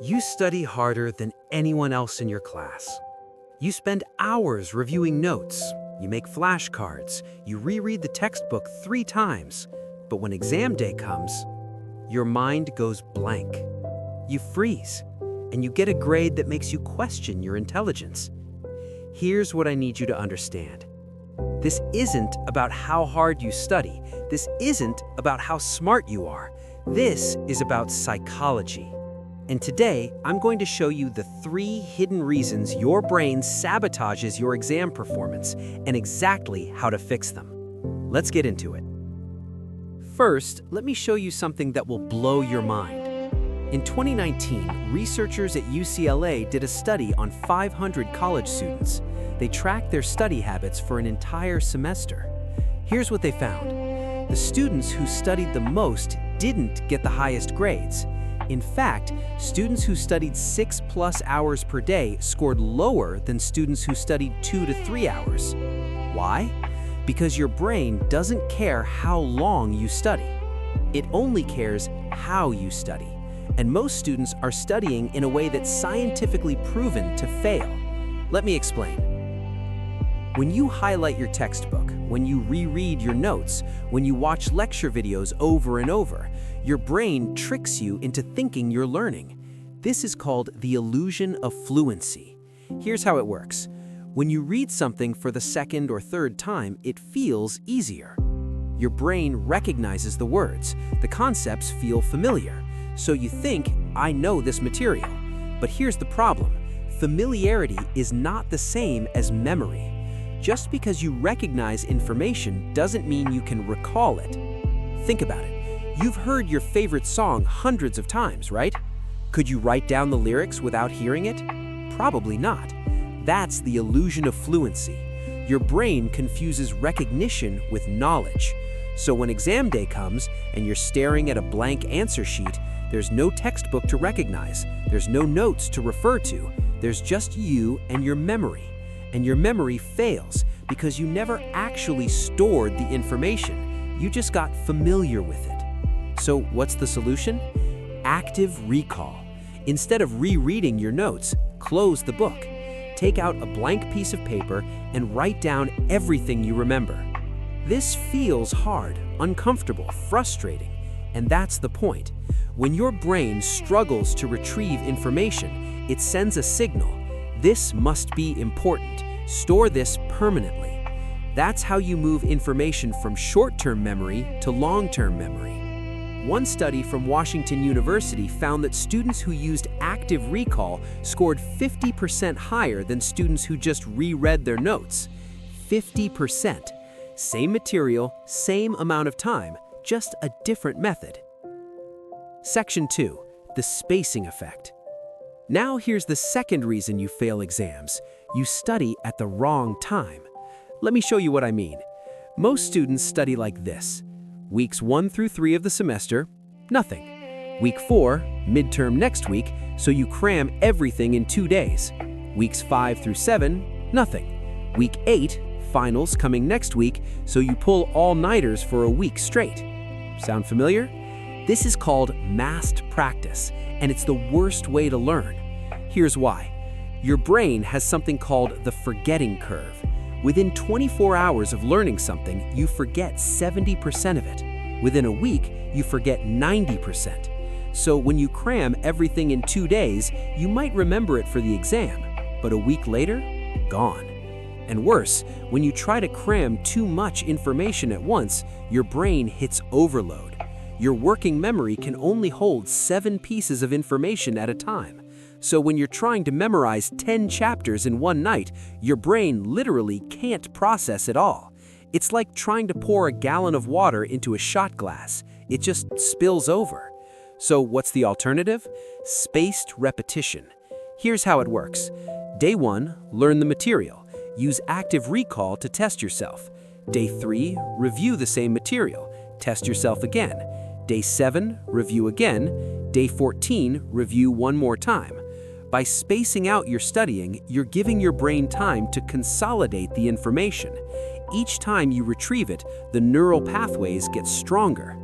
You study harder than anyone else in your class. You spend hours reviewing notes. You make flashcards. You reread the textbook 3 times. But when exam day comes, your mind goes blank. You freeze, and you get a grade that makes you question your intelligence. Here's what I need you to understand. This isn't about how hard you study. This isn't about how smart you are. This is about psychology. And today, I'm going to show you the 3 hidden reasons your brain sabotages your exam performance and exactly how to fix them. Let's get into it. First, let me show you something that will blow your mind. In 2019, researchers at UCLA did a study on 500 college students. They tracked their study habits for an entire semester. Here's what they found. The students who studied the most didn't get the highest grades. In fact, students who studied 6+ hours per day scored lower than students who studied 2 to 3 hours. Why? Because your brain doesn't care how long you study. It only cares how you study. And most students are studying in a way that's scientifically proven to fail. Let me explain. When you highlight your textbook, when you reread your notes, when you watch lecture videos over and over, your brain tricks you into thinking you're learning. This is called the illusion of fluency. Here's how it works. When you read something for the 2nd or 3rd time, it feels easier. Your brain recognizes the words. The concepts feel familiar. So you think, I know this material. But here's the problem. Familiarity is not the same as memory. Just because you recognize information doesn't mean you can recall it. Think about it. You've heard your favorite song hundreds of times, right? Could you write down the lyrics without hearing it? Probably not. That's the illusion of fluency. Your brain confuses recognition with knowledge. So when exam day comes and you're staring at a blank answer sheet, there's no textbook to recognize. There's no notes to refer to. There's just you and your memory. And your memory fails because you never actually stored the information. You just got familiar with it. So what's the solution? Active recall. Instead of rereading your notes, close the book. Take out a blank piece of paper and write down everything you remember. This feels hard, uncomfortable, frustrating, and that's the point. When your brain struggles to retrieve information, it sends a signal. This must be important. Store this permanently. That's how you move information from short-term memory to long-term memory. One study from Washington University found that students who used active recall scored 50% higher than students who just reread their notes. 50%. Same material, same amount of time, just a different method. Section 2. The spacing effect. Now here's the second reason you fail exams. You study at the wrong time. Let me show you what I mean. Most students study like this. Weeks 1 through 3 of the semester, nothing. Week 4, midterm next week, so you cram everything in 2 days. Weeks 5 through 7, nothing. Week 8, finals coming next week, so you pull all-nighters for a week straight. Sound familiar? This is called massed practice, and it's the worst way to learn. Here's why. Your brain has something called the forgetting curve. Within 24 hours of learning something, you forget 70% of it. Within a week, you forget 90%. So when you cram everything in 2 days, you might remember it for the exam, but a week later, gone. And worse, when you try to cram too much information at once, your brain hits overload. Your working memory can only hold 7 pieces of information at a time. So when you're trying to memorize 10 chapters in one night, your brain literally can't process it all. It's like trying to pour a gallon of water into a shot glass. It just spills over. So what's the alternative? Spaced repetition. Here's how it works. Day 1, learn the material. Use active recall to test yourself. Day 3, review the same material. Test yourself again. Day 7, review again. Day 14, review one more time. By spacing out your studying, you're giving your brain time to consolidate the information. Each time you retrieve it, the neural pathways get stronger.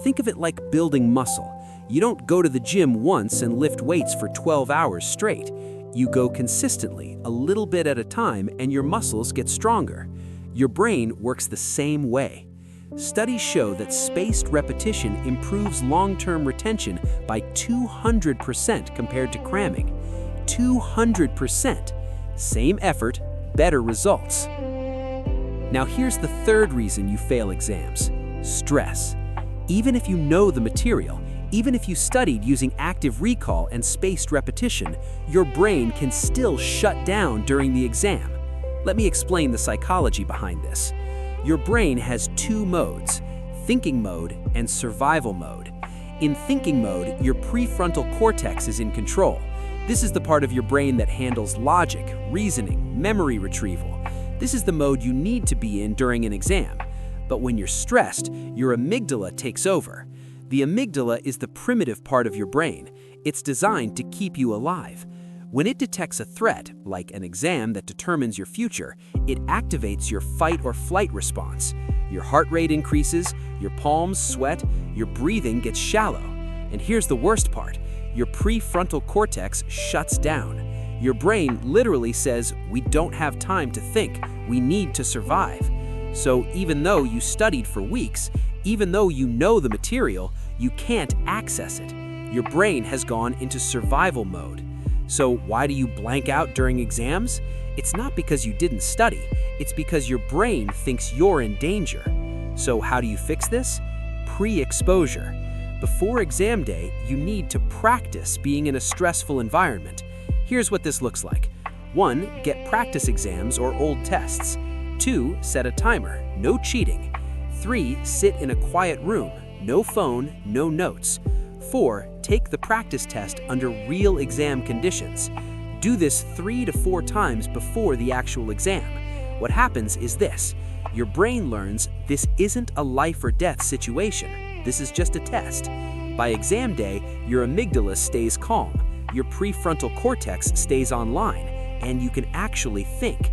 Think of it like building muscle. You don't go to the gym once and lift weights for 12 hours straight. You go consistently, a little bit at a time, and your muscles get stronger. Your brain works the same way. Studies show that spaced repetition improves long-term retention by 200% compared to cramming. 200%. Same effort, better results. Now here's the third reason you fail exams: stress. Even if you know the material, even if you studied using active recall and spaced repetition, your brain can still shut down during the exam. Let me explain the psychology behind this. Your brain has two modes: thinking mode and survival mode. In thinking mode, your prefrontal cortex is in control. This is the part of your brain that handles logic, reasoning, memory retrieval. This is the mode you need to be in during an exam. But when you're stressed, your amygdala takes over. The amygdala is the primitive part of your brain. It's designed to keep you alive. When it detects a threat, like an exam that determines your future, it activates your fight or flight response. Your heart rate increases, your palms sweat, your breathing gets shallow. And here's the worst part: your prefrontal cortex shuts down. Your brain literally says, "We don't have time to think, we need to survive." So even though you studied for weeks, even though you know the material, you can't access it. Your brain has gone into survival mode. So why do you blank out during exams? It's not because you didn't study, it's because your brain thinks you're in danger. So how do you fix this? Pre-exposure. Before exam day, you need to practice being in a stressful environment. Here's what this looks like. 1. Get practice exams or old tests. 2. Set a timer, no cheating. 3. Sit in a quiet room, no phone, no notes. 4. Take the practice test under real exam conditions. Do this 3 to 4 times before the actual exam. What happens is this: your brain learns this isn't a life or death situation. This is just a test. By exam day, your amygdala stays calm, your prefrontal cortex stays online, and you can actually think.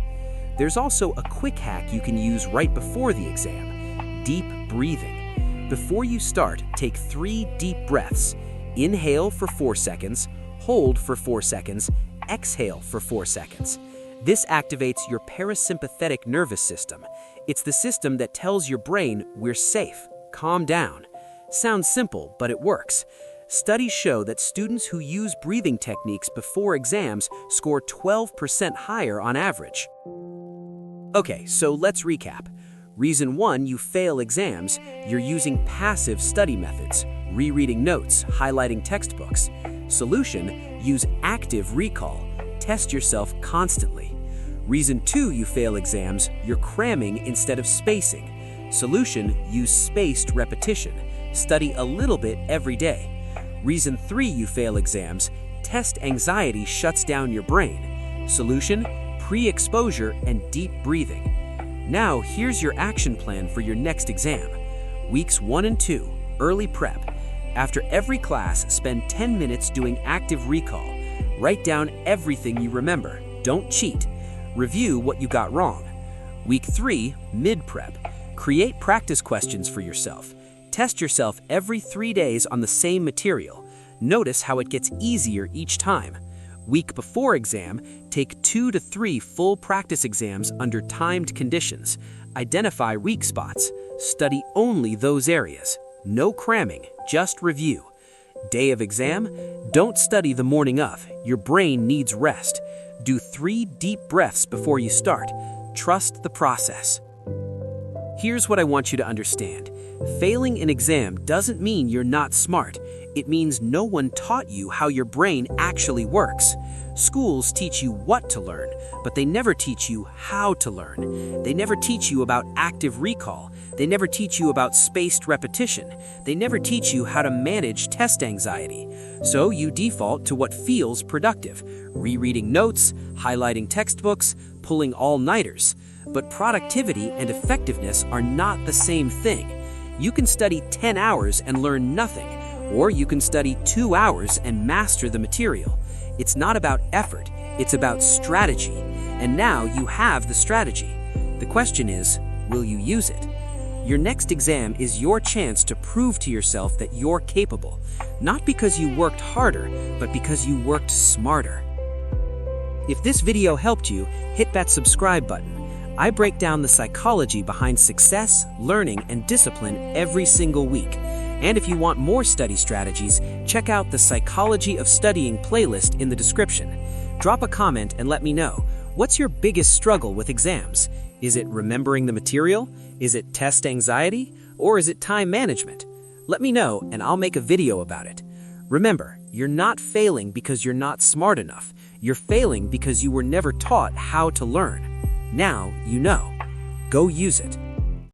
There's also a quick hack you can use right before the exam: deep breathing. Before you start, take 3 deep breaths. Inhale for 4 seconds, hold for 4 seconds, exhale for 4 seconds. This activates your parasympathetic nervous system. It's the system that tells your brain, "We're safe, calm down." Sounds simple, but it works. Studies show that students who use breathing techniques before exams score 12% higher on average. Okay, so let's recap. Reason 1, you fail exams: you're using passive study methods, rereading notes, highlighting textbooks. Solution, use active recall, test yourself constantly. Reason 2, you fail exams: you're cramming instead of spacing. Solution, use spaced repetition, study a little bit every day. Reason 3, you fail exams: test anxiety shuts down your brain. Solution, pre-exposure and deep breathing. Now, here's your action plan for your next exam. Weeks 1 and 2, early prep. After every class, spend 10 minutes doing active recall. Write down everything you remember. Don't cheat. Review what you got wrong. Week 3, mid-prep. Create practice questions for yourself. Test yourself every 3 days on the same material. Notice how it gets easier each time. Week before exam, take 2 to 3 full practice exams under timed conditions. Identify weak spots. Study only those areas. No cramming, just review. Day of exam, don't study the morning of. Your brain needs rest. Do 3 deep breaths before you start. Trust the process. Here's what I want you to understand. Failing an exam doesn't mean you're not smart. It means no one taught you how your brain actually works. Schools teach you what to learn, but they never teach you how to learn. They never teach you about active recall. They never teach you about spaced repetition. They never teach you how to manage test anxiety. So you default to what feels productive: rereading notes, highlighting textbooks, pulling all-nighters. But productivity and effectiveness are not the same thing. You can study 10 hours and learn nothing, or you can study 2 hours and master the material. It's not about effort, it's about strategy. And now you have the strategy. The question is, will you use it? Your next exam is your chance to prove to yourself that you're capable, not because you worked harder, but because you worked smarter. If this video helped you, hit that subscribe button. I break down the psychology behind success, learning, and discipline every single week. And if you want more study strategies, check out the Psychology of Studying playlist in the description. Drop a comment and let me know, what's your biggest struggle with exams? Is it remembering the material? Is it test anxiety? Or is it time management? Let me know and I'll make a video about it. Remember, you're not failing because you're not smart enough. You're failing because you were never taught how to learn. Now you know. Go use it.